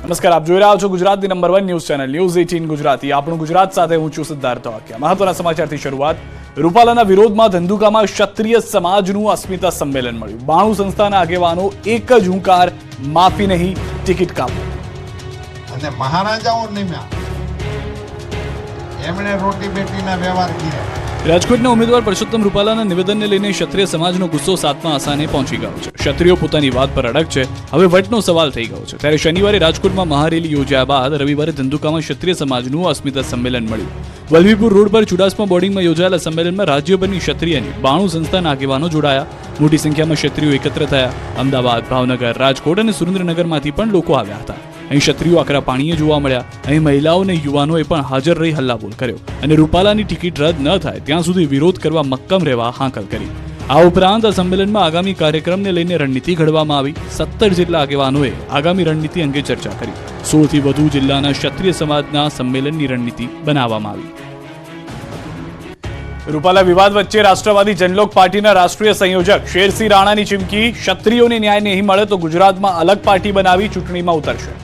નમસ્કાર, આપ જોઈ રહ્યા છો ગુજરાતની number 1 news channel news 18 Gujarati. આપણું ગુજરાત સાથે હું છું સિદ્ધાર્થ ધોળકિયા। મહત્વના સમાચારથી શરૂઆત। રૂપાલાના વિરોધમાં ધંધુકામાં ક્ષત્રિય સમાજનું અસ્મિતા સંમેલન મળ્યું। 92 સંસ્થાના આગેવાનો એક જ હુંકાર, માફી નહીં, ટિકિટ કાપો। અને મહારાજાઓ નિમ્યા એમણે રોટી બેટીના વ્યવહાર કર્યા। રાજકોટના ઉમેદવાર પરસોત્તમ રૂપાલાના નિવેદનને લઈને ક્ષત્રિય સમાજનો ગુસ્સો 7મા આસાને પહોંચી ગયો છે। ક્ષત્રિયો પોતાની વાત પર અડગ છે, હવે વટનો સવાલ થઈ ગયો છે। ત્યારે શનિવારે રાજકોટમાં મહારેલી યોજ્યા બાદ રવિવારે ધંધુકામાં ક્ષત્રિય સમાજનું અસ્મિતા સંમેલન મળ્યું। વલ્લભીપુર રોડ પર ચુડાસમા બોર્ડિંગમાં યોજાયેલા સંમેલનમાં રાજ્યભરની ક્ષત્રિયની 92 સંસ્થાના આગેવાનો જોડાયા। મોટી સંખ્યામાં ક્ષત્રિયો એકત્ર થયા। અમદાવાદ, ભાવનગર, રાજકોટ અને સુરેન્દ્રનગરમાંથી પણ લોકો આવ્યા હતા। અહીં ક્ષત્રિયો આકરા પાણીએ જોવા મળ્યા। અહીં મહિલાઓ અને યુવાનોએ પણ હાજર રહી હલ્લાબોલ કર્યો અને રૂપાલાની ટિકિટ રદ ન થાય ત્યાં સુધી વિરોધ કરવા મક્કમ રહેવા હાંકલ કરી। આ ઉપરાંત આ સંમેલનમાં આગામી કાર્યક્રમને લઈને રણનીતિ ઘડવામાં આવી। 17 જેટલા આગેવાનોએ આગામી રણનીતિ અંગે ચર્ચા કરી। 16 થી વધુ જિલ્લાના ક્ષત્રિય સમાજના સંમેલનની રણનીતિ બનાવવામાં આવી। રૂપાલા વિવાદ વચ્ચે રાષ્ટ્રવાદી જનલોક પાર્ટીના રાષ્ટ્રીય સંયોજક શેરસિંહ રાણાની ચીમકી। ક્ષત્રિયોને ન્યાય નહીં મળે તો ગુજરાતમાં અલગ પાર્ટી બનાવી ચૂંટણીમાં ઉતરશે।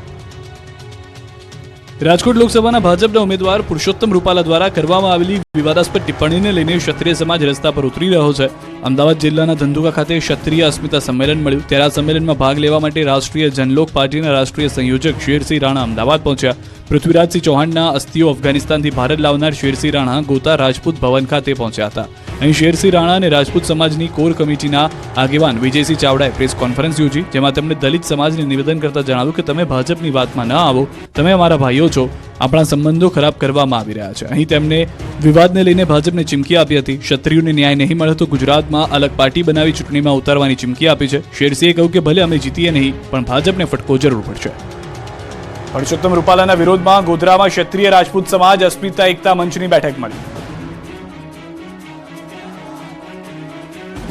રાજકોટ લોકસભાના ભાજપના ઉમેદવાર પુરુષોત્તમ રૂપાલા દ્વારા કરવામાં આવેલી વિવાદાસ્પદ ટિપ્પણીને લઈને ક્ષત્રિય સમાજ રસ્તા પર ઉતરી રહ્યો છે। અમદાવાદ જિલ્લાના ધંધુકા ખાતે ક્ષત્રિય અસ્મિતા સંમેલન મળ્યું। ત્યારે આ સંમેલનમાં ભાગ લેવા માટે રાષ્ટ્રીય જનલોક પાર્ટીના રાષ્ટ્રીય સંયોજક શેરસિંહ રાણા અમદાવાદ પહોંચ્યા। પૃથ્વીરાજસિંહ ચૌહાણના અસ્થિઓ અફઘાનિસ્તાનથી ભારત લાવનાર શેરસિંહ રાણા ગોતા રાજપૂત ભવન ખાતે પહોંચ્યા હતા। અહીં શેરસિંહ રાણા અને રાજપૂત સમાજની કોર કમિટીના આગેવાન વિજયસિંહ ચાવડાએ પ્રેસ કોન્ફરન્સ યોજી, જેમાં તેમણે દલિત સમાજને નિવેદન કરતા જણાવ્યું કે તમે ભાજપની વાતમાં ન આવો, તમે અમારા ભાઈઓ છો, આપણા સંબંધો ખરાબ કરવામાં આવી રહ્યા છે। અહીં તેમણે વિવાદને લઈને ભાજપને ચીમકી આપી હતી। ક્ષત્રિયોને ન્યાય નહીં મળે તો ગુજરાતમાં અલગ પાર્ટી બનાવી ચૂંટણીમાં ઉતારવાની ચીમકી આપી છે। શેરસિંહે કહ્યું કે ભલે અમે જીતીએ નહીં, પણ ભાજપને ફટકો જરૂર પડશે। પરસોત્તમ રૂપાલાના વિરોધમાં ગોધરામાં ક્ષત્રિય રાજપૂત સમાજ અસ્મિતા એકતા મંચની બેઠક મળી।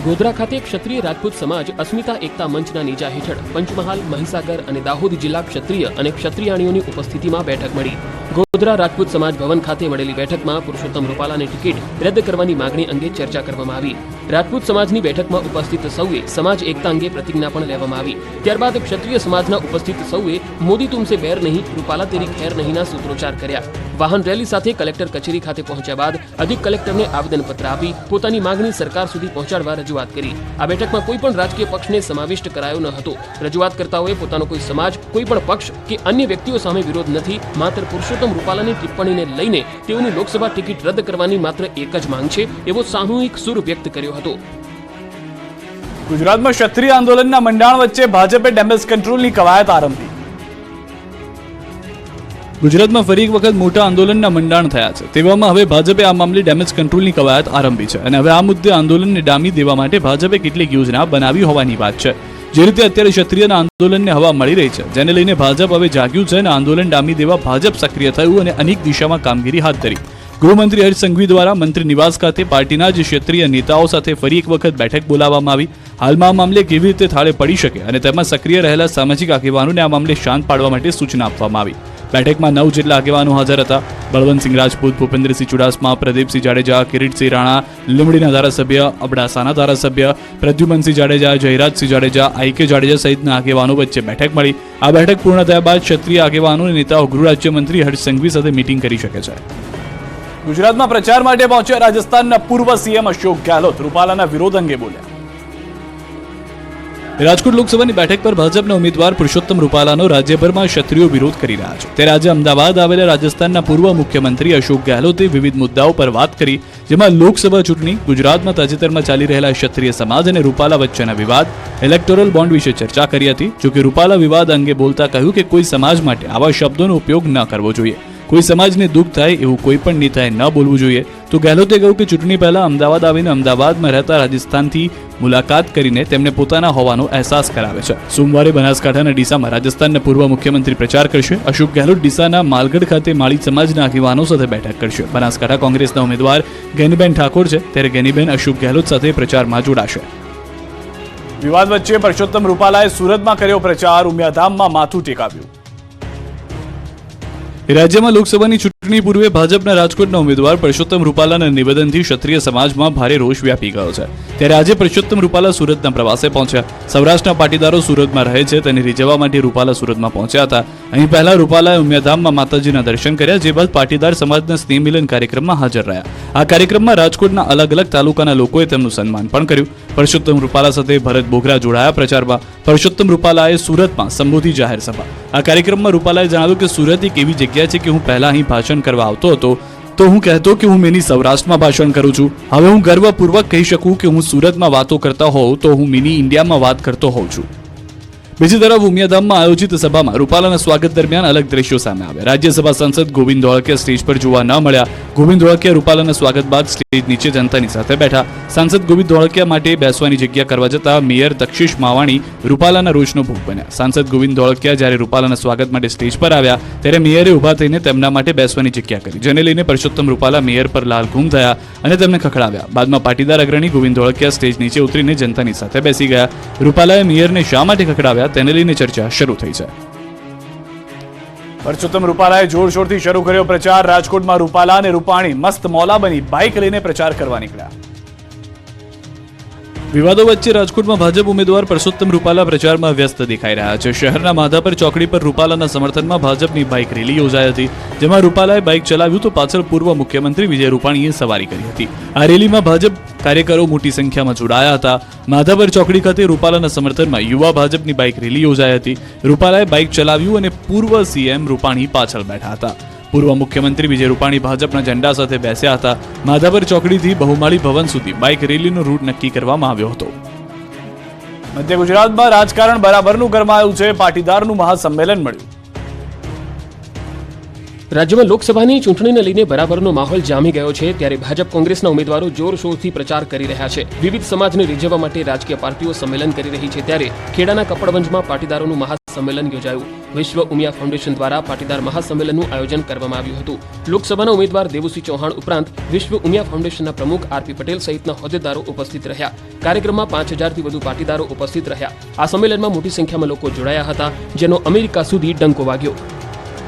ગોધરા ખાતે ક્ષત્રિય રાજપૂત સમાજ અસ્મિતા એકતા મંચના નેજા હેઠળ પંચમહાલ, મહીસાગર અને દાહોદ જિલ્લા ક્ષત્રિય અને ક્ષત્રિયાણીઓની ઉપસ્થિતિમાં બેઠક મળી। ગોધરા રાજપૂત સમાજ ભવન ખાતે મળેલી બેઠકમાં પુરુષોત્તમ રૂપાલાની ટિકિટ રદ કરવાની માંગણી અંગે ચર્ચા કરવામાં આવી। રાજપૂત સમાજની બેઠકમાં ઉપસ્થિત સૌએ સમાજ એકતા અંગે પ્રતિજ્ઞા પણ લેવામાં આવી। ત્યારબાદ ક્ષત્રિય સમાજના ઉપસ્થિત સૌએ મોદી તુમસે બેર નહીં, રૂપાલા તેરી ખેર નહીંના સૂત્રોચ્ચાર કર્યા। વાહન રેલી સાથે કલેક્ટર કચેરી ખાતે પહોંચ્યા બાદ અધિક કલેક્ટરને આવેદનપત્ર આપી પોતાની માંગણી સરકાર સુધી પહોંચાડવા રજૂઆત કરી। આ બેઠકમાં કોઈ પણ રાજકીય પક્ષને સમાવિષ્ટ કરાયો ન હતો। રજૂઆતકર્તાઓએ પોતાનો કોઈ સમાજ, કોઈ પણ પક્ષ કે અન્ય વ્યક્તિઓ સામે વિરોધ નથી, માત્ર પુરુષોત્તમ રૂપાલાની ટિપ્પણીને લઈને તેઓની લોકસભા ટિકિટ રદ કરવાની માત્ર એક જ માંગ છે એવો સામૂહિક સુર વ્યક્ત કર્યો હતો। ગુજરાતમાં ક્ષત્રિય આંદોલનના મંડાણ વચ્ચે ભાજપે ડેમેજ કંટ્રોલની કવાયત આરંભી। ગુજરાતમાં ફરી એક વખત મોટા આંદોલનના મંડાણ થયા છે। તેવામાં હવે ભાજપે આ મામલે ડેમેજ કંટ્રોલની કવાયત આરંભી છે અને હવે આ મુદ્દે આંદોલનને ડામી દેવા માટે ભાજપે કેટલીક યોજના બનાવી હોવાની વાત છે। જે રીતે અત્યારે ક્ષત્રિયના આંદોલનને હવા મળી રહી છે, જેને લઈને ભાજપ હવે જાગ્યું છે અને આંદોલન ડામી દેવા ભાજપ સક્રિય થયું અને અનેક દિશામાં કામગીરી હાથ ધરી। ગૃહમંત્રી હર્ષ સંઘવી દ્વારા મંત્રી નિવાસ ખાતે પાર્ટીના જ ક્ષત્રિય નેતાઓ સાથે ફરી એક વખત બેઠક બોલાવવામાં આવી। હાલમાં આ મામલે કેવી રીતે થાળે પડી શકે અને તેમાં સક્રિય રહેલા સામાજિક આગેવાનોને આ મામલે શાંત પાડવા માટે સૂચના આપવામાં આવી। બેઠકમાં 9 જેટલા આગેવાનો હાજર હતા। બળવંતસિંહ રાજપૂત, ભૂપેન્દ્રસિંહ ચુડાસમા, પ્રદીપસિંહ જાડેજા, કિરીટસિંહ રાણા, લીંબડીના ધારાસભ્ય, અબડાસાના ધારાસભ્ય પ્રદ્યુમનસિંહ જાડેજા, જયરાજસિંહ જાડેજા, આઈકે જાડેજા સહિતના આગેવાનો વચ્ચે બેઠક મળી। આ બેઠક પૂર્ણ થયા બાદ ક્ષત્રિય આગેવાનો અને નેતાઓ ગૃહ રાજ્યમંત્રી હર્ષ સંઘવી સાથે મીટિંગ કરી શકે છે। ગુજરાતમાં પ્રચાર માટે પહોંચ્યા રાજસ્થાનના પૂર્વ સીએમ અશોક ગેહલોત રૂપાલાના વિરોધ અંગે બોલ્યા। રાજકોટ લોકસભાની બેઠક પર ભાજપના ઉમેદવાર પુરુષોત્તમ રૂપાલાનો રાજ્યભરમાં ક્ષત્રિયો વિરોધ કરી રહ્યા છે। ત્યારે આજે અમદાવાદ આવેલા રાજસ્થાનના પૂર્વ મુખ્યમંત્રી અશોક ગેહલોતે વિવિધ મુદ્દાઓ પર વાત કરી, જેમાં લોકસભા ચૂંટણી, ગુજરાતમાં તાજેતરમાં ચાલી રહેલા ક્ષત્રિય સમાજ અને રૂપાલા વચ્ચેના વિવાદ, ઇલેક્ટોરલ બોન્ડ વિશે ચર્ચા કરી હતી। જોકે રૂપાલા વિવાદ અંગે બોલતા કહ્યું કે કોઈ સમાજ માટે આવા શબ્દોનો ઉપયોગ ન કરવો જોઈએ, કોઈ સમાજને દુઃખ થાય એવું કોઈ પણ નેતાએ ન બોલવું જોઈએ। તો ગેહલોતે કહ્યું કે ચૂંટણી પહેલા અમદાવાદ આવીને અમદાવાદમાં રહેતા રાજસ્થાનથી મુલાકાત કરીને તેમને પોતાના હોવાનો અહેસાસ કરાવે છે। સોમવારે બનાસકાંઠાના ડીસામાં રાજસ્થાનના પૂર્વ મુખ્યમંત્રી પ્રચાર કરશે। અશોક ગેહલોત ડીસાના માલગઢ ખાતે માળી સમાજના આગેવાનો સાથે બેઠક કરશે। બનાસકાંઠા કોંગ્રેસના ઉમેદવાર ગેનીબેન ઠાકોર છે, ત્યારે ગેનીબેન અશોક ગેહલોત સાથે પ્રચારમાં જોડાશે। વિવાદ વચ્ચે પરસોત્તમ રૂપાલાએ સુરતમાં કર્યો પ્રચાર, ઉમિયાધામમાં માથું ટેકાવ્યું। રાજ્યમાં લોકસભાની ચૂંટણી પૂર્વે ભાજપના રાજકોટના ઉમેદવાર પરસોત્તમ રૂપાલાના નિવેદનથી ક્ષત્રિય સમાજમાં ભારે રોષ વ્યાપી ગયો છે. ત્યારે આજે પરસોત્તમ રૂપાલા સુરતના પ્રવાસે પહોંચ્યા. સૌરાષ્ટ્રના પાટીદારો સુરતમાં રહે છે તેને રીઝવવા માટે રૂપાલા સુરતમાં પહોંચ્યા હતા. અહીં પહેલા રૂપાલાએ ઉમિયાધામમાં માતાજીના દર્શન કર્યા, જે બાદ પાટીદાર સમાજના સ્નેહ મિલન કાર્યક્રમમાં હાજર રહ્યા. આ કાર્યક્રમમાં રાજકોટના અલગ અલગ તાલુકાના લોકોએ તેમનું સન્માન પણ કર્યું. પરસોત્તમ રૂપાલા સાથે ભરત બોગરા જોડાયા પ્રચારમાં. પરસોત્તમ રૂપાલાએ સુરતમાં સંબોધી જાહેર સભા. આ કાર્યક્રમમાં રૂપાલાએ જણાવ્યું કે સુરત એક એવી જગ્યા છે કે હું પહેલા અહીં ભાષણ કરવા આવતો હતો તો હું કહેતો કે હું મિની સૌરાષ્ટ્રમાં ભાષણ કરું છું. હવે હું ગર્વપૂર્વક કહી શકું કે હું સુરતમાં વાતો કરતા હોઉં તો હું મિની ઇન્ડિયામાં વાત કરતો હોઉં છું. બીજી તરફ ઉમિયાધામમાં આયોજિત સભામાં રૂપાલાના સ્વાગત દરમિયાન અલગ દ્રશ્યો સામે આવ્યા. રાજ્યસભા સાંસદ ગોવિંદ ધોળકિયા સ્ટેજ પર જોવા ન મળ્યા. ગોવિંદ ધોળકિયા રૂપાલાના સ્વાગત બાદ સ્ટેજ નીચે જનતાની સાથે બેઠા. સાંસદ ગોવિંદ ધોળકિયા માટે બેસવાની જગ્યા કરવા જતા મેયર દક્ષિશ માવાણી રૂપાલાના રોષનો ભોગ બન્યા. સાંસદ ગોવિંદ ધોળકિયા જ્યારે રૂપાલાના સ્વાગત માટે સ્ટેજ પર આવ્યા ત્યારે મેયરે ઊભા થઈને તેમના માટે બેસવાની જગ્યા કરી, જેને લઈને પરસોત્તમ રૂપાલા મેયર પર લાલઘૂમ થયા અને તેમને ખખડાવ્યા. બાદમાં પાટીદાર અગ્રણી ગોવિંદ ધોળકિયા સ્ટેજ નીચે ઉતરીને જનતાની સાથે બેસી ગયા. રૂપાલાએ મેયરને શા માટે ખખડાવ્યા તેને લઈને ચર્ચા શરૂ થઈ છે. પરસોત્તમ રૂપાલાએ જોરશોરથી શરૂ કર્યો પ્રચાર. રાજકોટમાં રૂપાલા અને રૂપાણી મસ્ત મોલા બની બાઇક લઈને પ્રચાર કરવા નીકળ્યા. વિવાદો વચ્ચે રાજકોટમાં ભાજપ ઉમેદવાર પરસોત્તમ રૂપાલા પ્રચારમાં વ્યસ્ત દેખાઈ રહ્યા છે. શહેરના માધાપર ચોકડી પર રૂપાલાના સમર્થનમાં ભાજપની બાઇક રેલી યોજાઈ હતી, જેમાં રૂપાલાએ બાઇક ચલાવ્યું તો પાછળ પૂર્વ મુખ્યમંત્રી વિજય રૂપાણીએ સવારી કરી હતી. આ રેલીમાં ભાજપ કાર્યકરો મોટી સંખ્યામાં જોડાયા હતા. માધાપર ચોકડી ખાતે રૂપાલાના સમર્થનમાં યુવા ભાજપની બાઇક રેલી યોજાઈ હતી. રૂપાલાએ બાઇક ચલાવ્યું અને પૂર્વ સીએમ રૂપાણી પાછળ બેઠા હતા. પૂર્વ મુખ્યમંત્રી વિજય રૂપાણી ભાજપના ઝંડા સાથે બેસ્યા હતા. માધાપર ચોકડીથી બહુમાળી ભવન સુધી બાઇક રેલીનો રૂટ નક્કી કરવામાં આવ્યો હતો. મધ્ય ગુજરાતમાં રાજકારણ બરાબરનું ગરમાયું છે. પાટીદારનું મહાસંમેલન મળ્યું. રાજ્યમાં લોકસભાની ચૂંટણીને લઈને બરાબરનો માહોલ જામી ગયો છે, ત્યારે ભાજપ કોંગ્રેસના ઉમેદવારો જોરશોરથી પ્રચાર કરી રહ્યા છે. વિવિધ સમાજને રીઝવવા માટે રાજકીય પાર્ટીઓ સંમેલન કરી રહી છે, ત્યારે ખેડાના કપડવંજમાં પાટીદારોનું મહાસંમેલન યોજાયું. વિશ્વ ઉમિયા ફાઉન્ડેશન દ્વારા પાટીદાર મહાસંમેલનનું આયોજન કરવામાં આવ્યું હતું. લોકસભાના ઉમેદવાર દેવુસિંહ ચૌહાણ ઉપરાંત વિશ્વ ઉમિયા ફાઉન્ડેશનના પ્રમુખ આરપી પટેલ સહિતના હોદ્દેદારો ઉપસ્થિત રહ્યા. કાર્યક્રમમાં 5000થી વધુ પાટીદારો ઉપસ્થિત રહ્યા. આ સંમેલનમાં મોટી સંખ્યામાં લોકો જોડાયા હતા, જેનો અમેરિકા સુધી ડંકો વાગ્યો.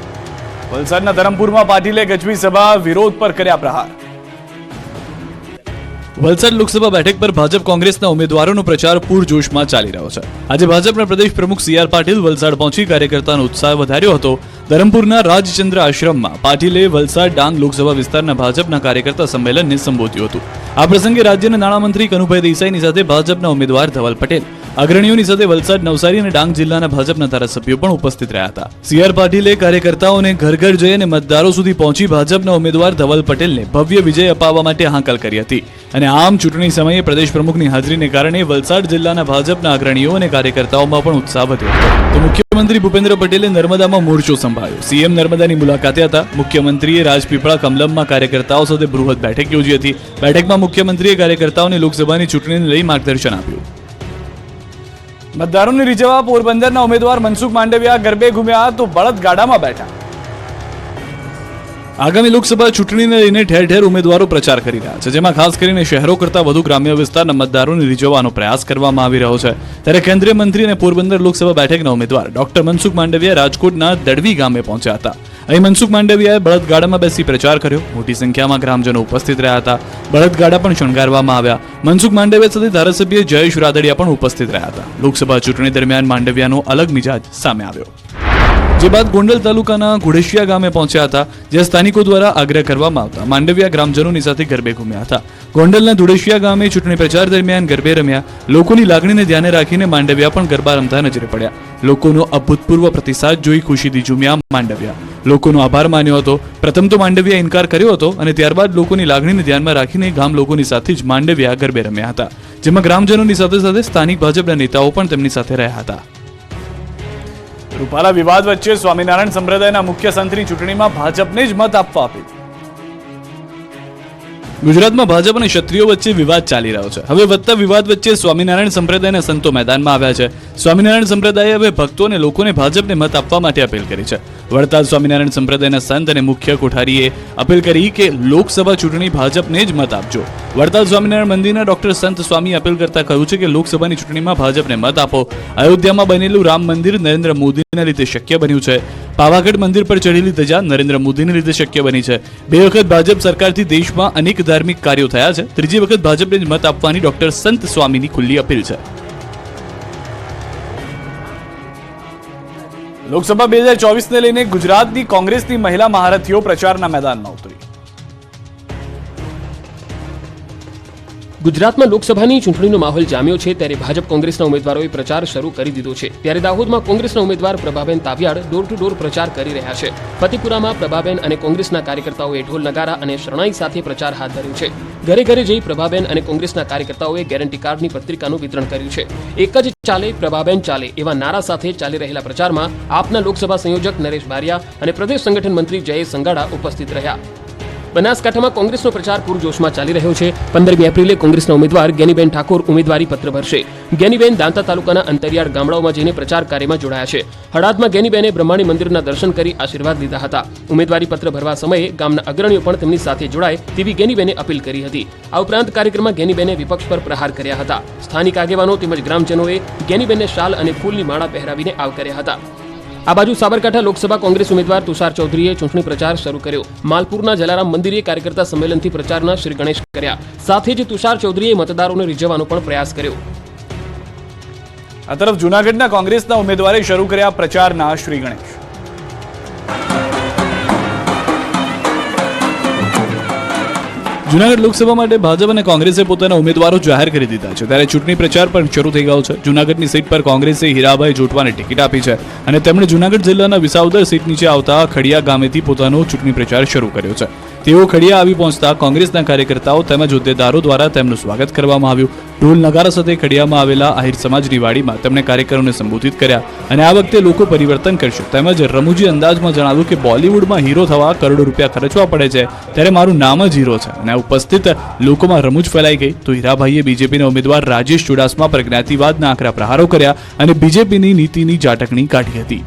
વલસાડના ધરમપુરમાં પાટીલે ગજવી સભા, વિરોધ પર કર્યા પ્રહાર. વલસાડ લોકસભા બેઠક પર ભાજપ કોંગ્રેસના ઉમેદવારોનો પ્રચાર પૂરજોશમાં ચાલી રહ્યો છે. આજે ભાજપના પ્રદેશ પ્રમુખ સી.આર. પાટીલ વલસાડ પહોંચી કાર્યકર્તાનો ઉત્સાહ વધાર્યો હતો. ધરમપુરના રાજચંદ્ર આશ્રમમાં પાટીલે વલસાડ ડાંગ લોકસભા વિસ્તારના ભાજપના કાર્યકર્તા સંમેલનને સંબોધ્યું હતું. આ પ્રસંગે રાજ્યના નાણામંત્રી કનુભાઈ દેસાઈની સાથે ભાજપના ઉમેદવાર ધવલ પટેલ, અગ્રણીઓની સાથે વલસાડ, નવસારી અને ડાંગ જિલ્લાના ભાજપના ધારાસભ્યો પણ ઉપસ્થિત રહ્યા હતા. સી.આર. પાટીલે કાર્યકર્તાઓને ઘર ઘર જઈ અને મતદારો સુધી પહોંચી ભાજપના ઉમેદવાર ધવલ પટેલને ભવ્ય વિજય અપાવવા માટે હાંકલ કરી હતી. અને આમ ચૂંટણી સમયે પ્રદેશ પ્રમુખની હાજરીને કારણે વલસાડ જિલ્લાના ભાજપના અગ્રણીઓ અને કાર્યકર્તાઓમાં પણ ઉત્સાહ વધ્યો હતો. તો મુખ્યમંત્રી ભૂપેન્દ્ર પટેલે નર્મદામાં મોરચો સંભાળ્યો. સીએમ નર્મદાની મુલાકાતે હતા. મુખ્યમંત્રીએ રાજપીપળા કમલમમાં કાર્યકર્તાઓ સાથે બૃહદ બેઠક યોજી હતી. બેઠકમાં મુખ્યમંત્રીએ કાર્યકર્તાઓને લોકસભાની ચૂંટણીને લઈ માર્ગદર્શન આપ્યું. મતદારોને રીઝવવા પોરબંદરના ઉમેદવાર મનસુખ માંડવિયા ગરબે ઘૂમ્યા તો બળદગાડામાં બેઠા. આગામી લોકસભા ચૂંટણીને લઈને ઠેર ઠેર ઉમેદવારો પ્રચાર કરી રહ્યા છે, જેમાં ખાસ કરીને શહેરો કરતાં વધુ ગ્રામ્ય વિસ્તારના મતદારોને રીઝવવાનો પ્રયાસ કરવામાં આવી રહ્યો છે. ત્યારે કેન્દ્રીય મંત્રી અને પોરબંદર લોકસભા બેઠકના ઉમેદવાર ડોક્ટર મનસુખ માંડવિયા રાજકોટના દડવી ગામે પહોંચ્યા હતા. અહીં મનસુખ માંડવિયાએ બળદગાડામાં બેસી પ્રચાર કર્યો. મોટી સંખ્યામાં ગ્રામજનો ઉપસ્થિત રહ્યા હતા. બળદગાડા પણ શણગારવામાં આવ્યા. મનસુખ માંડવિયા સાથે ધારાસભ્ય જયેશ રાદડિયા પણ ઉપસ્થિત રહ્યા હતા. લોકસભા ચૂંટણી દરમિયાન માંડવિયાનો અલગ મિજાજ સામે આવ્યો. જે બાદ ગોંડલ તાલુકાના ઘોડેશિયા ગામે પહોંચ્યા હતા, જ્યાં સ્થાનિકો દ્વારા આગ્રહ કરવામાં આવતા માંડવિયા ગ્રામજનોની સાથે ગરબે ઘૂમ્યા હતા. ગોંડલના ધોળેશિયા ગામે ચૂંટણી પ્રચાર દરમિયાન ગરબે રમ્યા. લોકોની લાગણીને ધ્યાને રાખીને માંડવિયા પણ ગરબા રમતા નજરે પડ્યા. લોકોનો અભૂતપૂર્વ પ્રતિસાદ જોઈ ખુશીથી ઝૂમ્યા માંડવિયા. લોકોનો આભાર માન્યો હતો. પ્રથમ તો માંડવિયા ઇનકાર કર્યો હતો અને ત્યારબાદ લોકોની લાગણીને ધ્યાનમાં રાખીને ગામ લોકોની સાથે જ માંડવિયા ગરબે રમ્યા હતા, જેમાં ગ્રામજનોની સાથે સાથે સ્થાનિક ભાજપના નેતાઓ પણ તેમની સાથે રહ્યા હતા. રૂપાલા વિવાદ વચ્ચે સ્વામિનારાયણ સંપ્રદાયના મુખ્ય સંતની ચૂંટણીમાં ભાજપને જ મત આપવા અપીલ. ગુજરાતમાં ભાજપ અને ક્ષત્રિયો વચ્ચે વિવાદ ચાલી રહ્યો છે. હવે વધતા વિવાદ વચ્ચે સ્વામિનારાયણ સંપ્રદાયના સંતો મેદાનમાં આવ્યા છે. સ્વામિનારાયણ સંપ્રદાયે હવે ભક્તો અને લોકોને ભાજપને મત આપવા માટે અપીલ કરી છે. વડતાલ સ્વામિનારાયણ સંપ્રદાયના સંત અને મુખ્ય કોઠારીએ અપીલ કરી કે લોકસભા ચૂંટણી ભાજપને જ મત આપજો. વડતાલ સ્વામિનારાયણ મંદિરના ડોક્ટર સંત સ્વામી અપીલ કરતા કહ્યું છે કે લોકસભાની ચૂંટણીમાં ભાજપને મત આપો. અયોધ્યામાં બનેલું રામ મંદિર નરેન્દ્ર મોદીના લીધે શક્ય બન્યું છે. પાવાગઢ મંદિર પર ચઢેલી ધજા નરેન્દ્ર મોદીને લીધે શક્ય બની છે. 2 વખત ભાજપ સરકારથી દેશમાં અનેક ધાર્મિક કાર્યો થયા છે. ત્રીજી વખત ભાજપને જ મત આપવાની ડોક્ટર સંત સ્વામીની ખુલ્લી અપીલ છે. લોકસભા 2024ને લઈને ગુજરાતની કોંગ્રેસની મહિલા મહારથીઓ પ્રચારના મેદાનમાં ઉતરી. ગુજરાતમાં લોકસભાની ચૂંટણીનો માહોલ જામ્યો છે ત્યારે ભાજપ કોંગ્રેસના ઉમેદવારોએ પ્રચાર શરૂ કરી દીધો છે. ત્યારે દાહોદમાં કોંગ્રેસના ઉમેદવાર Prabhaben Taviyad door to door પ્રચાર કરી રહ્યા છે. ફતેપુરામાં પ્રભાબેન અને કોંગ્રેસના કાર્યકર્તાઓએ ઢોલ નગારા અને શરણાઈ સાથે પ્રચાર હાથ ધર્યો છે. ઘરે ઘરે જઈ પ્રભાબેન અને કોંગ્રેસના કાર્યકર્તાઓએ ગેરંટી કાર્ડની પત્રિકાનું વિતરણ કર્યું છે. એક જ ચાલે પ્રભાબેન ચાલે એવા નારા સાથે ચાલી રહેલા પ્રચારમાં આપના લોકસભા સંયોજક નરેશ બારિયા અને પ્રદેશ સંગઠન મંત્રી જયેશ સંગાડા ઉપસ્થિત રહ્યા. બનાસકાંઠામાં કોંગ્રેસનો પ્રચાર પૂરજોશમાં ચાલી રહ્યો છે. 15મી એપ્રિલે કોંગ્રેસના ઉમેદવાર ગેનીબેન ઠાકોર ઉમેદવારી પત્ર ભરશે. ગેનીબેન દાંતા તાલુકાના અંતરિયાળ ગામડાઓમાં જઈને પ્રચાર કાર્યમાં જોડાયા છે. હળાદમાં ગેનીબેને બ્રહ્માણી મંદિરના દર્શન કરી આશીર્વાદ લીધા હતા. ઉમેદવારી પત્ર ભરવા સમયે ગામના અગ્રણીઓ પણ તેમની સાથે જોડાય તેવી ગેનીબેને અપીલ કરી હતી. આ ઉપરાંત કાર્યક્રમમાં ગેનીબેને વિપક્ષ પર પ્રહાર કર્યા હતા. સ્થાનિક આગેવાનો તેમજ ગ્રામજનોએ ગેનીબેનને શાલ અને ફૂલની માળા પહેરાવીને આવકાર્યા હતા. આ બાજુ સાબરકાંઠા લોકસભા કોંગ્રેસ ઉમેદવાર તુષાર ચૌધરીએ ચૂંટણી પ્રચાર શરૂ કર્યો. માલપુરના જલારામ મંદિરે કાર્યકર્તા સંમેલનથી પ્રચારના શ્રી ગણેશ કર્યા. સાથે જ તુષાર ચૌધરીએ મતદારોને રીઝવવાનો પણ પ્રયાસ કર્યો. આ તરફ જૂનાગઢના કોંગ્રેસના ઉમેદવારે શરૂ કર્યા પ્રચારના શ્રી ગણેશ. જૂનાગઢ લોકસભા માટે ભાજપ અને કોંગ્રેસે પોતાના ઉમેદવારો જાહેર કરી દીધા છે. ત્યારે ચૂંટણી પ્રચાર પણ શરૂ થઈ ગયો છે. જૂનાગઢની સીટ પર કોંગ્રેસે હીરાભાઈ જોટવાને ટિકિટ આપી છે અને તેમણે જૂનાગઢ જિલ્લાના વિસાવદર સીટ નીચે આવતા ખડિયા ગામેથી પોતાનો ચૂંટણી પ્રચાર શરૂ કર્યો છે. તેઓ ખડિયા આવી પહોંચતા કોંગ્રેસના કાર્યકર્તાઓ તેમજ હોદ્દેદારો દ્વારા તેમનું સ્વાગત કરવામાં આવ્યું. ઢોલ નગારા સાથે ખડિયામાં આવેલા આહિર સમાજની વાડીમાં તેમણે કાર્યકરોને સંબોધિત કર્યા અને આ વખતે લોકો પરિવર્તન કરશે તેમજ રમૂજી અંદાજમાં જણાવ્યું કે બોલિવૂડમાં હીરો થવા કરોડો રૂપિયા ખર્ચવા પડે છે ત્યારે મારું નામ જ હીરો છે. અને ઉપસ્થિત લોકોમાં રમૂજ ફેલાઈ ગઈ તો હીરાભાઈએ બીજેપીના ઉમેદવાર રાજેશ ચુડાસમા પર જ્ઞાતિવાદના આકરા પ્રહારો કર્યા અને બીજેપીની નીતિની ઝાટકણી કાઢી હતી.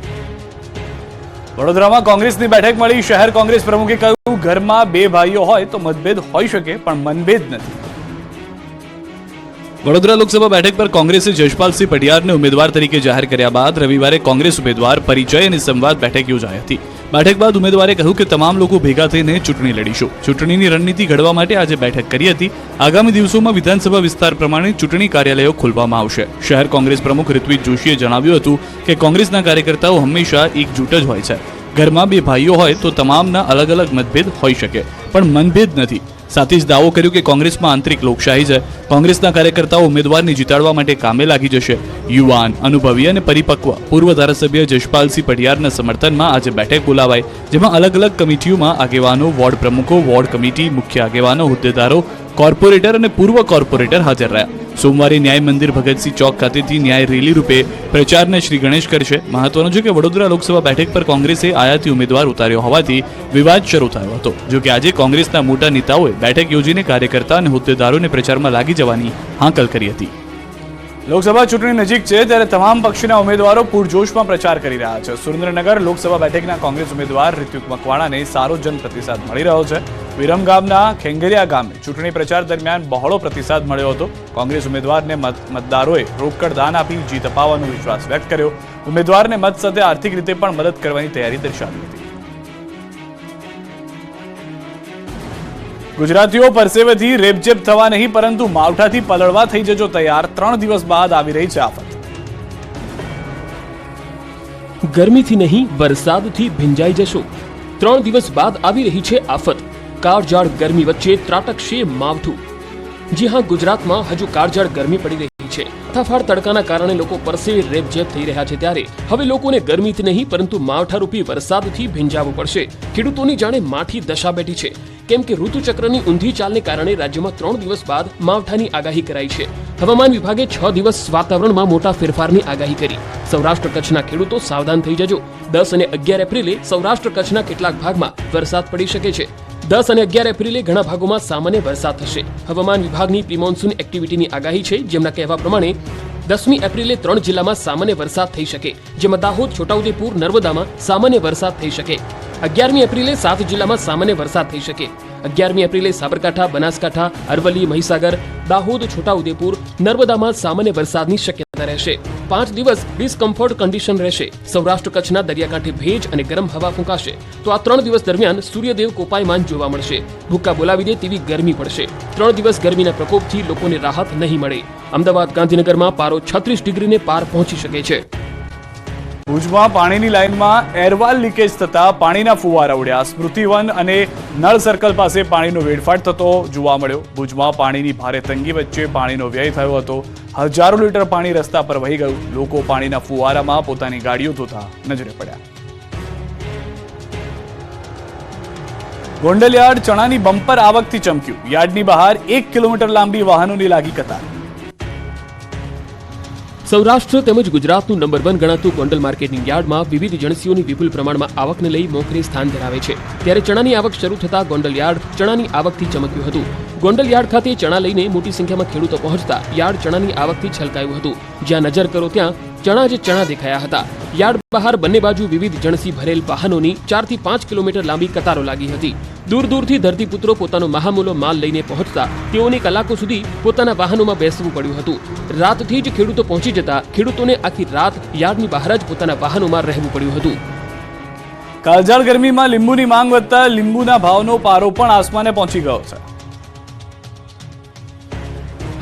વડોદરામાં કોંગ્રેસની બેઠક મળી. શહેર કોંગ્રેસ પ્રમુખે કહ્યું, ઘરમાં 2 ભાઈઓ હોય તો મતભેદ હોઈ શકે પણ મનભેદ નથી. વડોદરા લોકસભા બેઠક પર કોંગ્રેસે જશપાલસિંહ પઢિયારને ઉમેદવાર તરીકે જાહેર કર્યા બાદ રવિવારે કોંગ્રેસ ઉમેદવાર પરિચય અને સંવાદ બેઠક યોજાઈ હતી. બેઠક બાદ ઉમેદવારે કહ્યું કે તમામ લોકો ભેગા થઈને ચૂંટણી લડીશું. ચૂંટણીની રણનીતિ ઘડવા માટે આજે બેઠક કરી હતી. આગામી દિવસોમાં વિધાનસભા વિસ્તાર પ્રમાણે ચૂંટણી કાર્યાલયો ખોલવામાં આવશે. શહેર કોંગ્રેસ પ્રમુખ ઋત્વિજ જોશીએ જણાવ્યું હતું કે કોંગ્રેસના કાર્યકર્તાઓ હંમેશા એકજૂટ જ હોય છે. ઘરમાં 2 ભાઈઓ હોય તો તમામના અલગ અલગ મતભેદ હોઈ શકે પણ મનભેદ નથી. સાથે જ દાવો કર્યો કે કોંગ્રેસમાં આંતરિક લોકશાહી છે. કોંગ્રેસના કાર્યકર્તાઓ ઉમેદવારને જીતાડવા માટે કામે લાગી જશે. યુવાન, અનુભવી અને પરિપક્વ પૂર્વ ધારાસભ્ય જશપાલસિંહ પઢિયારના સમર્થનમાં આજે બેઠક બોલાવાઈ, જેમાં અલગ અલગ કમિટીઓમાં આગેવાનો, વોર્ડ પ્રમુખો, વોર્ડ કમિટી, મુખ્ય આગેવાનો, હોદ્દેદારો, કોર્પોરેટર અને પૂર્વ કોર્પોરેટર હાજર રહ્યા. સોમવારે ન્યાય મંદિર ભગતસિંહ ચોક ખાતેથી ન્યાય રેલી રૂપે પ્રચારને શ્રી ગણેશ કરશે. મહત્વનું છે કે વડોદરા લોકસભા બેઠક પર કોંગ્રેસે આયાતી ઉમેદવાર ઉતાર્યો હોવાથી વિવાદ શરૂ થયો હતો. જો કે આજે કોંગ્રેસના મોટા નેતાઓએ બેઠક યોજીને કાર્યકર્તા અને હોદ્દેદારોને પ્રચારમાં લાગી જવાની હાંકલ કરી હતી. લોકસભા ચૂંટણી નજીક છે ત્યારે તમામ પક્ષના ઉમેદવારો પૂરજોશમાં પ્રચાર કરી રહ્યા છે. સુરેન્દ્રનગર લોકસભા બેઠકના કોંગ્રેસ ઉમેદવાર ઋત્વિક મકવાણાને સારો જન પ્રતિસાદ મળી રહ્યો છે. વિરમગામના ખેંગરિયા ગામે ચૂંટણી પ્રચાર દરમિયાન બહોળો પ્રતિસાદ મળ્યો હતો. કોંગ્રેસ ઉમેદવારને મતદારોએ રોકડ દાન આપી જીત અપાવવાનો વિશ્વાસ વ્યક્ત કર્યો. ઉમેદવારને મત સાથે આર્થિક રીતે પણ મદદ કરવાની તૈયારી દર્શાવી હતી. ગુજરાતીઓ પરસેવેથી રેપઝેપ થવા નહીં પરંતુ માવઠાથી પલળવા થઈ જજો તૈયાર. 3 દિવસ બાદ આવી રહી છે આફત. ગરમીથી નહીં વરસાદથી ભીંજાઈ જશો. 3 દિવસ બાદ આવી રહી છે આફત. કાળઝાળ ગરમી વચ્ચે ત્રાટકશે માવઠું. જી હા, ગુજરાતમાં હજુ કાળઝાળ ગરમી પડી રહી છે. તફાડ તડકાના કારણે લોકો પરસેવે રેપઝેપ થઈ રહ્યા છે ત્યારે હવે લોકોને ગરમીથી નહીં પરંતુ માવઠારૂપી વરસાદથી ભીંજાવવું પડશે. ખેડૂતોની જાણે માઠી દશા બેઠી છે. કેમ કે ઋતુચક્રની ઊંધી ચાલને કારણે રાજ્યમાં 3 દિવસ બાદ માવઠાની આગાહી કરાઈ છે. હવામાન વિભાગે 6 દિવસ વાતાવરણમાં મોટા ફેરફારની આગાહી કરી. સૌરાષ્ટ્ર કચ્છના ખેડૂતો સાવધાન થઈ જજો. 10 અને 11 એપ્રિલે સૌરાષ્ટ્ર કચ્છના કેટલાક ભાગમાં વરસાદ પડી શકે છે. 10 અને 11 એપ્રિલે ઘણા ભાગોમાં સામાન્ય વરસાદ થશે. હવામાન વિભાગની પ્રી મોન્સૂન એક્ટિવિટીની આગાહી છે, જેમના કહેવા પ્રમાણે 10મી એપ્રિલે 3 જિલ્લામાં સામાન્ય વરસાદ થઈ શકે, જેમાં દાહોદ, છોટાઉદેપુર, નર્મદામાં સામાન્ય વરસાદ થઈ શકે. 11મી એપ્રિલે 7 જિલ્લામાં સામાન્ય વરસાદ થઈ શકે. 11મી એપ્રિલે સાબરકાંઠા, બનાસકાંઠા, અરવલ્લી, મહીસાગર, દાહોદ, છોટાઉદેપુર, નર્મદામાં સામાન્ય વરસાદની શક્યતા રહેતા રહેશે. 5 દિવસ ડિસ્કમ્ફર્ટ કન્ડિશન રહેશે. સૌરાષ્ટ્ર કચ્છના દરિયાકાંઠે ભેજ અને ગરમ હવા ફૂંકાશે. તો આ 3 દિવસ દરમિયાન સૂર્યદેવ કોપાયમાન જોવા મળશે. ભૂક્કા બોલાવી દે તેવી ગરમી પડશે. 3 દિવસ ગરમીના પ્રકોપથી લોકોને રાહત નહીં મળે. અમદાવાદ ગાંધીનગરમાં પારો 36 ડિગ્રીને પાર પહોંચી શકે છે. ભુજમાં પાણીની લાઇનમાં એરવાલ લીકેજ થતા પાણીના ફુવારા ઉડ્યા. સ્મૃતિવન અને નળ સર્કલ પાસે પાણીનો વેડફાટ થતો જોવા મળ્યો. ભુજમાં પાણીની ભારે તંગી વચ્ચે પાણીનો વ્યય થયો હતો. હજારો લીટર પાણી રસ્તા પર વહી ગયું. લોકો પાણીના ફુવારામાં પોતાની ગાડીઓ ધોતા નજરે પડ્યા. ગોંડલ યાર્ડ ચણાની બમ્પર આવકથી ચમક્યું. યાર્ડની બહાર 1 કિલોમીટર લાંબી વાહનોની લાગી કતાર. સૌરાષ્ટ્ર તેમજ ગુજરાતનું નંબર 1 ગણાતું ગોંડલ માર્કેટિંગ યાર્ડમાં વિવિધ એજન્સીઓની વિપુલ પ્રમાણમાં આવકને લઈ મોખરે સ્થાન ધરાવે છે. ત્યારે ચણાની આવક શરૂ થતા ગોંડલ યાર્ડ ચણાની આવકથી ચમક્યું હતું. ગોંડલ યાર્ડ ખાતે ચણા લઈને મોટી સંખ્યામાં ખેડૂતો પહોંચતા યાર્ડ ચણાની આવકથી છલકાયું હતું. જ્યાં નજર કરો ત્યાં ચણા જ ચણા દેખાયા હતા. યાર્ડ બહાર બંને બાજુ વિવિધ જણસી ભરેલ વાહનોની 4 થી 5 કિલોમીટર લાંબી કતારો લાગી હતી. દૂર દૂરથી ધરતીપુત્રો પોતાનો મહામૂલો માલ લઈને પહોંચતા તેઓને કલાકો સુધી પોતાના વાહનોમાં બેસવું પડ્યું હતું. રાતથી જ ખેડૂતો પહોંચી જતા ખેડૂતોને આખી રાત યાર્ડની બહાર જ પોતાના વાહનોમાં રહેવું પડ્યું હતું. કાળઝાળ ગરમીમાં લીંબુની માંગ વધતા લીંબુના ભાવનો પારો પણ આસમાને પહોંચી ગયો છે.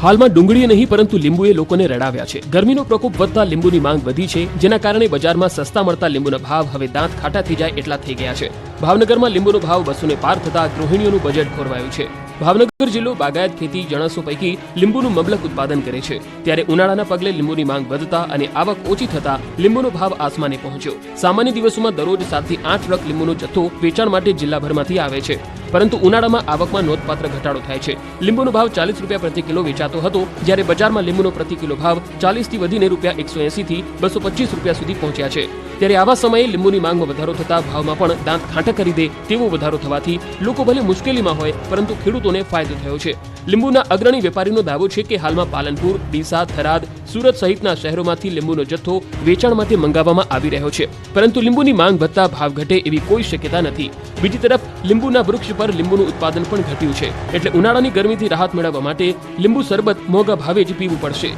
હાલમાં ડુંગળીએ નહીં પરંતુ લીંબુએ લોકોને રડાવ્યા છે. ગરમીનો પ્રકોપ વધતા લીંબુની માંગ વધી છે, જેના કારણે બજારમાં સસ્તા મળતા લીંબુના ભાવ હવે દાંત ખાટા થઈ જાય એટલા થઈ ગયા છે. ભાવનગરમાં લીંબુનો ભાવ 200 પાર થતા ગૃહિણીઓનું બજેટ ખોરવાયું છે. ભાવનગર જિલ્લો બાગાયત ખેતી જણસો પૈકી લીંબુનું મબલક ઉત્પાદન કરે છે. ત્યારે ઉનાળાના પગલે લીંબુની માંગ વધતા અને આવક ઓછી થતા લીંબુનો ભાવ આસમાને પહોંચ્યો. સામાન્ય દિવસોમાં દરરોજ 7 થી 8 ટ્રક લીંબુનો જથ્થો વેચાણ માટે જિલ્લાભરમાંથી આવે છે, પરંતુ ઉનાળામાં આવકમાં નોંધપાત્ર ઘટાડો થાય છે. લીંબુનો ભાવ 40 રૂપિયા પ્રતિ કિલો વેચાતો હતો, જ્યારે બજારમાં લીંબુનો પ્રતિ કિલો ભાવ 40 થી વધીને ₹180 થી ₹225 સુધી પહોંચ્યા છે. ત્યારે આવા સમયે લીંબુની માંગમાં વધારો થતા ભાવમાં પણ દાંત ખાટા કરી દે તેવો વધારો થવાથી લોકો ભલે મુશ્કેલીમાં હોય પરંતુ ખેડૂતોને ફાયદો થયો છે. લીંબુના અગ્રણી વેપારીનો દાવો છે કે હાલમાં પાલનપુર, ડીસા, થરાદ, સુરત સહિતના શહેરોમાંથી લીંબુનો જથ્થો વેચાણ માટે મંગાવવામાં આવી રહ્યો છે, પરંતુ લીંબુની માંગ વધતા ભાવ ઘટે એવી કોઈ શક્યતા નથી. બીજી તરફ લીંબુના વૃક્ષ પર લીંબુનું ઉત્પાદન પણ ઘટ્યું છે, એટલે ઉનાળાની ગરમીથી રાહત મેળવવા માટે લીંબુ શરબત મોંઘા ભાવે જ પીવું પડશે.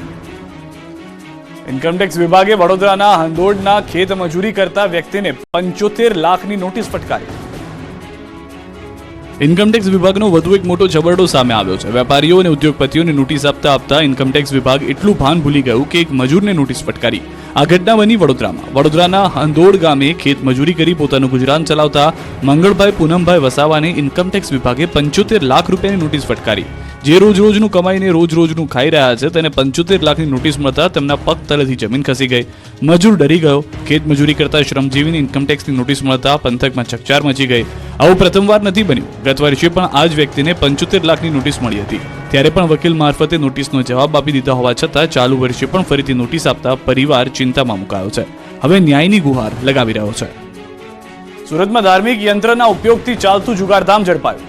ઇન્કમટેક્સ વિભાગે વડોદરાના હંદોડના ખેત મજૂરી કરતા વ્યક્તિને 75 લાખની નોટિસ ફટકારી. ઇન્કમટેક્સ વિભાગનો વધુ એક મોટો જબરડો સામે આવ્યો છે. વેપારીઓ અને ઉદ્યોગપતિઓને નોટિસ આપતા ઇન્કમટેક્સ વિભાગ એટલું ભાન ભૂલી ગયું કે એક મજૂરને નોટિસ ફટકારી. આ ઘટના બની વડોદરામાં. વડોદરાના હંદોડ ગામે ખેત મજૂરી કરી પોતાનું ગુજરાન ચલાવતા મંગળભાઈ પૂનમભાઈ વસાવાને ઇન્કમટેક્સ વિભાગે 75 લાખ રૂપિયાની નોટિસ ફટકારી. જે રોજનું કમાઈને રોજનું ખાઈ રહ્યા છે તેને 75 લાખની નોટિસ મળતા તેમના પગ તળેથી જમીન ખસી ગઈ. મજૂર ડરી ગયો. ખેત મજૂરી કરતા શ્રમજીવીને ઇન્કમટેક્સની નોટિસ મળતા પંથકમાં ચકચાર મચી ગઈ. આવું પ્રથમવાર નથી બન્યું. ગત વર્ષે પણ આ જ વ્યક્તિને 75 લાખની નોટિસ મળી હતી. ત્યારે પણ વકીલ મારફતે નોટિસનો જવાબ આપી દીધા હોવા છતાં ચાલુ વર્ષે પણ ફરીથી નોટિસ આપતા પરિવાર ચિંતામાં મુકાયો છે. હવે ન્યાયની ગુહાર લગાવી રહ્યો છે. સુરતમાં ધાર્મિક યંત્રના ઉપયોગથી ચાલતું જુગારધામ ઝડપાયું.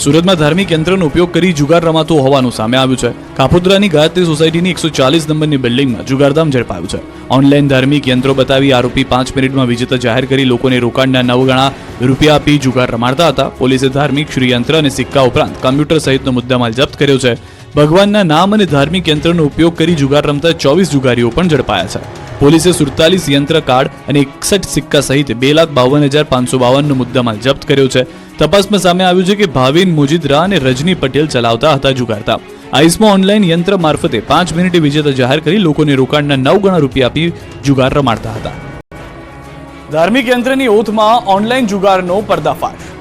સુરતમાં ધાર્મિક યંત્રનો ઉપયોગ કરી જુગાર રમાતો હોવાનું સામે આવ્યું છે. કાપોદ્રાની ગાયત્રી સોસાયટીની 140 નંબરની બિલ્ડિંગમાં જુગારધામ ઝડપાયું છે. ઓનલાઈન ધાર્મિક યંત્રો બતાવી આરોપી 5 મિનિટમાં વિજેતા જાહેર કરી લોકોને રોકાણના 9 ગણા રૂપિયા આપી જુગાર રમાડતા હતા. પોલીસે ધાર્મિક શ્રીયંત્ર અને સિક્કા ઉપરાંત કમ્પ્યુટર સહિતનો મુદ્દામાલ જપ્ત કર્યો છે. ભગવાનના નામ અને ધાર્મિક યંત્રનો ઉપયોગ કરી જુગાર રમતા 24 જુગારીઓ પણ ઝડપાયા છે. પોલીસે 47 યંત્ર કાર્ડ અને 61 સિક્કા સહિત 2,52,552નો મુદ્દામાલ જપ્ત કર્યો છે. તપાસમાં સામે આવ્યું છે કે ભાવિન મોજીદ્રા અને રજની પટેલ ચલાવતા હતા જુગારધામ. આઈસમાં ઓનલાઈન યંત્ર મારફતે 5 મિનિટે વિજેતા જાહેર કરી લોકોને રોકાણના 9 ગણા રૂપિયા આપી જુગાર રમાડતા હતા. ધાર્મિક યંત્રની ઓથમાં ઓનલાઈન જુગારનો પર્દાફાશ.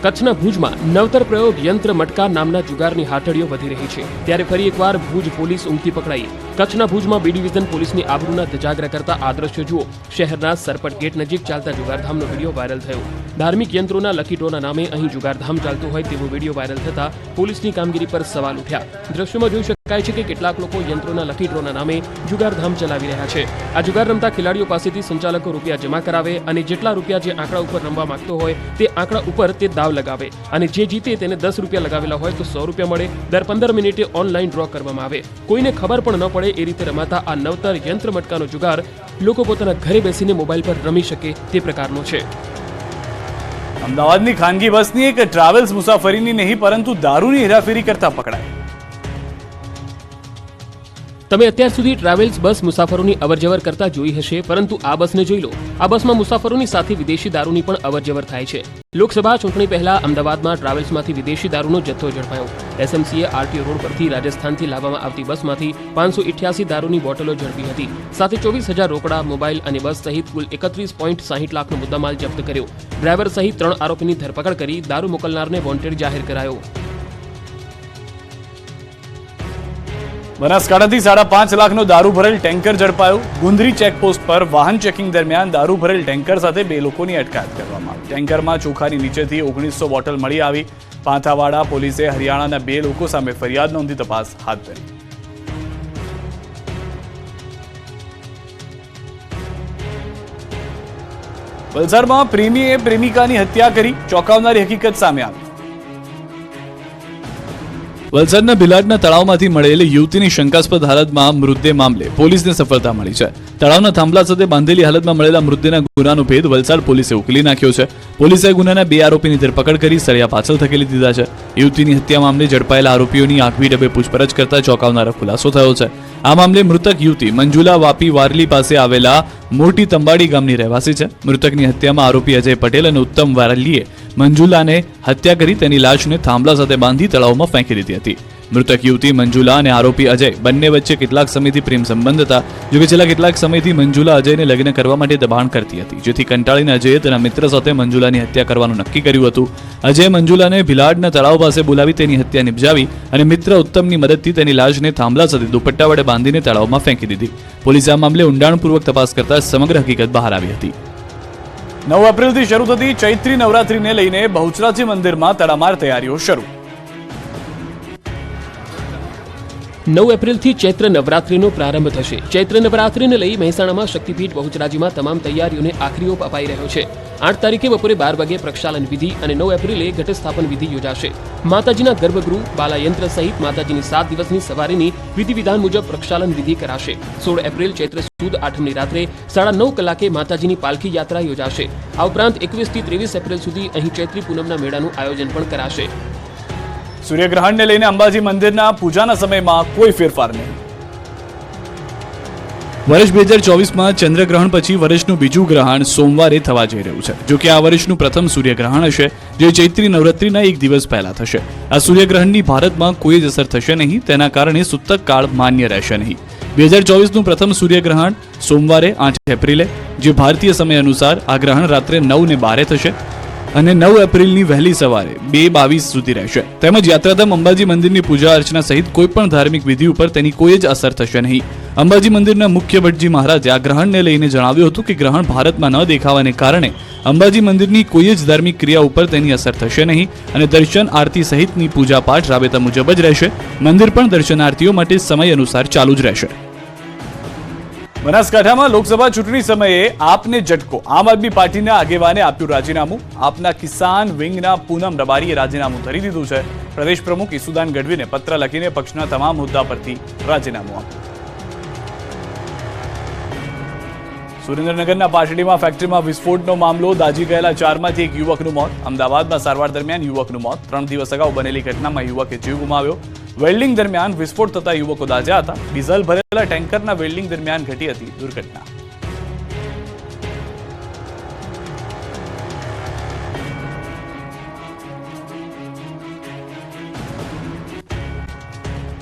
કચ્છના ભુજમાં નવતર પ્રયોગ યંત્ર મટકા નામના જુગારની હાથડીઓ વધી રહી છે. ત્યારે ફરી એકવાર ભુજ પોલીસ ઊંઘતી પકડાઈ. કચ્છના ભુજમાં બી ડિવિઝન પોલીસની આબરૂના ધજાગરા કરતા આ દ્રશ્યો જુઓ. શહેરના સરપટ ગેટ નજીક ચાલતા જુગારધામનો વિડીયો વાયરલ થયો. ધાર્મિક યંત્રોના લકી ડ્રોના નામે અહીં જુગારધામ ચાલતું હોય તેવો વિડીયો વાયરલ થતા પોલીસની કામગીરી પર સવાલ ઉઠ્યા. દ્રશ્યોમાં જોઈ શકાય છે કે કેટલાક લોકો યંત્રોના લકી ડ્રોના નામે જુગારધામ ચલાવી રહ્યા છે. આ જુગાર રમતા ખેલાડીઓ પાસેથી સંચાલકો રૂપિયા જમા કરાવે અને જેટલા રૂપિયા જે આંકડા ઉપર રમવા માંગતો હોય તે આંકડા ઉપર તે દાવ લગાવે અને જે જીતે તેને 10 રૂપિયા લગાવેલા હોય તો 100 રૂપિયા મળે. દર 15 મિનિટે ઓનલાઈન ડ્રો કરવામાં આવે. કોઈને ખબર પણ ન પડે એ રીતે રમાતા આ નવતર યંત્ર મટકાનો જુગાર લોકો પોતાના ઘરે બેસીને મોબાઈલ પર રમી શકે તે પ્રકારનો છે. અમદાવાદની ખાનગી બસની એક ટ્રાવેલ્સ મુસાફરીની નહીં પરંતુ દારૂની હેરાફેરી કરતા પકડાઈ. તમે અત્યાર સુધી ટ્રાવેલ્સ બસ મુસાફરોની અવરજવર કરતા જોઈ હશે, પરંતુ આ બસને જોઈ લો. આ બસમાં મુસાફરોની સાથે વિદેશી દારૂની પણ અવરજવર થાય છે. લોકસભા ચૂંટણી પહેલા અમદાવાદમાં ટ્રાવેલ્સમાંથી વિદેશી દારૂનો જથ્થો ઝડપાયો. એસએમસીએ આરટીઓ રોડ પરથી રાજસ્થાનથી લાવવામાં આવતી બસમાંથી 588 દારૂની બોટલો ઝડપી હતી. સાથે 24,000 રોકડા, મોબાઈલ અને બસ સહિત કુલ 31.60 લાખનો મુદ્દામાલ જપ્ત કર્યો. ડ્રાઈવર સહિત 3 આરોપીની ધરપકડ કરી દારૂ મોકલનારને વોન્ટેડ જાહેર કરાયો. બનાસકાંઠાથી 5.5 લાખનો દારૂ ભરેલ ટેન્કર ઝડપાયું. ગુંદરી ચેકપોસ્ટ પર વાહન ચેકિંગ દરમિયાન દારૂ ભરેલ ટેન્કર સાથે 2 લોકોની અટકાયત કરવામાં આવી. ટેન્કરમાં ચોખાની નીચેથી 1900 બોટલ મળી આવી. પાંથાવાડા પોલીસે હરિયાણાના 2 લોકો સામે ફરિયાદ નોંધી તપાસ હાથ ધરી. વલસાડમાં પ્રેમીએ પ્રેમિકાની હત્યા કરી, ચોંકાવનારી હકીકત સામે આવી. વલસાડના ભિલાડના તળાવમાંથી મળેલી યુવતીની શંકાસ્પદ હાલતમાં મૃતદેહ મામલે પોલીસને સફળતા મળી છે. તળાવના થાંભલા સાથે બાંધેલી હાલતમાં મળેલા મૃતદેહના ગુનાનો ભેદ વલસાડ પોલીસે ઉકેલી નાખ્યો છે. પોલીસે ગુનાના 2 આરોપીની ધરપકડ કરી સળિયા પાછળ ધકેલી દીધા છે. યુવતીની હત્યા મામલે ઝડપાયેલા આરોપીઓની આગવી ડબે પૂછપરછ કરતા ચોંકાવનારો ખુલાસો થયો છે. આ મામલે મૃતક યુવતી મંજુલા વાપી વારલી પાસે આવેલા મોટી તંબાડી ગામની રહેવાસી છે. મૃતકની હત્યામાં આરોપી અજય પટેલ અને ઉત્તમ વારલીએ મંજુલાને હત્યા કરી તેની લાશને થાંભલા સાથે બાંધી તળાવમાં ફેંકી દીધી હતી. મૃતક યુવતી મંજુલા અને આરોપી અજય બંને વચ્ચે કેટલાક સમયથી પ્રેમ સંબંધ હતા. જોકે છેલ્લા કેટલાક સમયથી મંજુલા અજયને લગ્ન કરવા માટે દબાણ કરતી હતી, જેથી કંટાળીને અજયે તેના મિત્ર સાથે મંજુલાની હત્યા કરવાનું નક્કી કર્યું હતું. અજયે મંજુલાને ભિલાડના તળાવ પાસે બોલાવી તેની હત્યા નિપજાવી અને મિત્ર ઉત્તમની મદદથી તેની લાશને થાંભલા સાથે દુપટ્ટા વડે બાંધીને તળાવમાં ફેંકી દીધી. પોલીસે આ મામલે ઊંડાણપૂર્વક તપાસ કરતા સમગ્ર હકીકત બહાર આવી હતી. 9 એપ્રિલથી શરૂ થતી ચૈત્રી નવરાત્રીને લઈને બહુચરાજી મંદિરમાં તડામાર તૈયારીઓ શરૂ. 9 એપ્રિલથી ચૈત્ર નવરાત્રીનો પ્રારંભ થશે. ચૈત્ર નવરાત્રીને લઈ મહેસાણામાં શક્તિપીઠ બહુચરાજીમાં તમામ તૈયારીઓને આખરી ઓપ અપાઈ રહ્યો છે. 8 તારીખે બપોરે 12 વાગે પ્રક્ષાલન વિધિ અને 9 એપ્રિલે ઘટસ્થાપન વિધિ યોજાશે. માતાજીના ગર્ભગૃહ, બાલાયંત્ર સહિત માતાજીની 7 દિવસની સવારીની વિધિ વિધાન મુજબ પ્રક્ષાલન વિધિ કરાશે. 16 એપ્રિલ ચૈત્ર સુદ આઠમની રાત્રે 9:30 કલાકે માતાજીની પાલખી યાત્રા યોજાશે. આ ઉપરાંત 21 થી 23 એપ્રિલ સુધી અહીં ચૈત્રી પૂનમના મેળાનું આયોજન પણ કરાશે. સૂર્યગ્રહણને લઈને અંબાજી મંદિરના પૂજાના સમયમાં કોઈ ફેરફાર નહીં. વર્ષ 2024માં ચંદ્રગ્રહણ પછી વર્ષનું બીજું ગ્રહણ સોમવારે થવા જઈ રહ્યું છે. જો કે આ વર્ષનું પ્રથમ સૂર્યગ્રહણ હશે, જે ચૈત્રી નવરાત્રીના 1 દિવસ પહેલા થશે. આ સૂર્યગ્રહણની ભારતમાં કોઈ જ અસર થશે નહીં. તેના કારણે સૂતક કાળ માન્ય રહેશે નહીં. 2024નું પ્રથમ સૂર્યગ્રહણ સોમવારે 8 એપ્રિલે, જે ભારતીય સમય અનુસાર આ ગ્રહણ રાત્રે 9:12 થશે અને 9 એપ્રિલની વહેલી સવારે 2:22 સુધી રહેશે. તેમજ યાત્રાધામ અંબાજી મંદિરની પૂજા અર્ચના સહિત કોઈ પણ ધાર્મિક વિધિ ઉપર તેની કોઈ જ અસર થશે નહીં. અંબાજી મંદિરના મુખ્ય ભટ્ટજી મહારાજે આ ગ્રહણને લઈને જણાવ્યું હતું કે ગ્રહણ ભારતમાં ન દેખાવાને કારણે અંબાજી મંદિરની કોઈ જ ધાર્મિક ક્રિયા ઉપર તેની અસર થશે નહીં અને દર્શન આરતી સહિતની પૂજા પાઠ રાબેતા મુજબ જ રહેશે. મંદિર પણ દર્શનાર્થીઓ માટે સમય અનુસાર ચાલુ જ રહેશે. બનાસકાંઠામાં લોકસભા ચૂંટણી સમયે આપને ઝટકો. આમ આદમી પાર્ટીના આગેવાને આપ્યું રાજીનામું. આપના કિસાન વિંગના પૂનમ રબારીએ રાજીનામું ધરી દીધું છે. પ્રદેશ પ્રમુખ ઈસુદાન ગઢવીને પત્ર લખીને પક્ષના તમામ મુદ્દા પરથી રાજીનામું આપ્યું. સુરેન્દ્રનગરના પાટડીમાં ફેક્ટરીમાં વિસ્ફોટનો મામલો. દાઝી ગયેલા 4માંથી એક યુવકનું મોત. અમદાવાદમાં સારવાર દરમિયાન યુવકનું મોત. 3 દિવસ અગાઉ બનેલી ઘટનામાં યુવકે જીવ ગુમાવ્યો. વેલ્ડિંગ દરમિયાન વિસ્ફોટ થતા યુવકો દાઝ્યા હતા. ડીઝલ ભરેલા ટેન્કરના વેલ્ડિંગ દરમિયાન ઘટી હતી દુર્ઘટના.